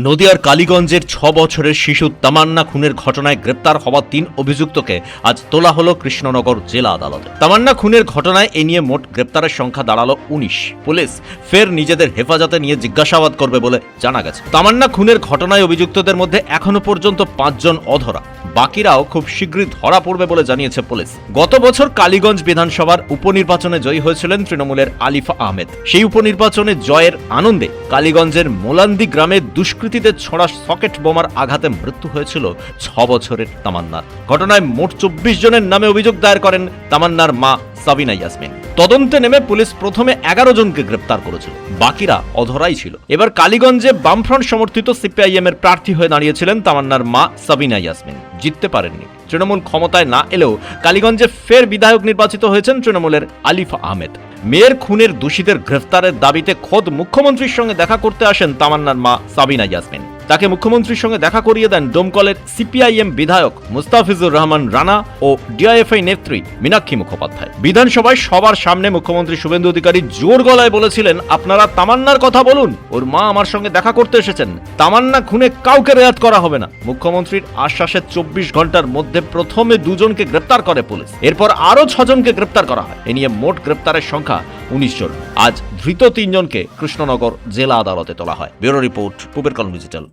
নদিয়ার কালীগঞ্জের ৬ বছরের শিশু তামান্না খুনের ঘটনায় গ্রেপ্তার হওয়া ৩ অভিযুক্তকে আজ তোলা হলো কৃষ্ণনগর জেলা আদালতে। তামান্না খুনের ঘটনায় এ নিয়ে মোট গ্রেপ্তারের সংখ্যা দাঁড়ালো ১৯। পুলিশ ফের নিজেদের হেফাজতে নিয়ে জিজ্ঞাসাবাদ করবে বলে জানা গেছে। তামান্না খুনের ঘটনায় অভিযুক্তদের মধ্যে এখনো পর্যন্ত ৫ জন অধরা, বাকিরাও খুব শীঘ্রই ধরা পড়বে বলে জানিয়েছে পুলিশ। গত বছর কালীগঞ্জ বিধানসভার উপনির্বাচনে জয়ী হয়েছিলেন তৃণমূলের আলিফা আহমেদ। সেই উপনির্বাচনে জয়ের আনন্দে কালীগঞ্জের মোলান্দি গ্রামে দুষ্কৃতীদের ছোড়া সকেট বোমার আঘাতে মৃত্যু হয়েছিল ৬ বছরের তামান্নার। ঘটনায় মোট ২৪ জনের নামে অভিযোগ দায়ের করেন তামান্নার মা সাবিনা ইয়াসমিন। তদন্তে নেমে পুলিশ প্রথমে ১১ জনকে গ্রেপ্তার করেছিল, বাকিরা অধরাই ছিল। এবার কালীগঞ্জে বামফ্রন্ট সমর্থিত সিপিআইএম এর প্রার্থী হয়ে দাঁড়িয়েছিলেন তামান্নার মা সাবিনা ইয়াসমিন। জিততে পারেননি। তৃণমূল ক্ষমতায় না এলেও কালীগঞ্জে ফের বিধায়ক নির্বাচিত হয়েছেন তৃণমূলের আলিফা আহমেদ। মেয়ের খুনের দোষীদের গ্রেফতারের দাবিতে খোদ মুখ্যমন্ত্রীর সঙ্গে দেখা করতে আসেন তামান্নার মা সাবিনা ইয়াসমিন। তাকে মুখ্যমন্ত্রীর সঙ্গে দেখা করিয়ে দেন ডোমকলের সিপিআইএম বিধায়ক মুস্তাফিজুর রহমান রানা ও ডিআইএফআই নেত্রী মীনাক্ষী মুখোপাধ্যায়। বিধানসভায় সবার সামনে মুখ্যমন্ত্রী শুভেন্দু অধিকারী জোর গলায় বলেছিলেন, আপনারা তামান্নার কথা বলুন, ওর মা আমার সঙ্গে দেখা করতে এসেছেন, তামান্না খুনে কাউকে রেয়াত করা হবে না। মুখ্যমন্ত্রীর আশ্বাসে ২৪ ঘন্টার মধ্যে প্রথমে ২ জনকে গ্রেপ্তার করে পুলিশ, এরপর আরো ৬ জনকে গ্রেপ্তার করা হয়। এ নিয়ে মোট গ্রেপ্তারের সংখ্যা ১৯ জন। আজ ধৃত ৩ জনকে কৃষ্ণনগর জেলা আদালতে তোলা হয়। ব্যুরো রিপোর্ট, পূবের কলম ডিজিটাল।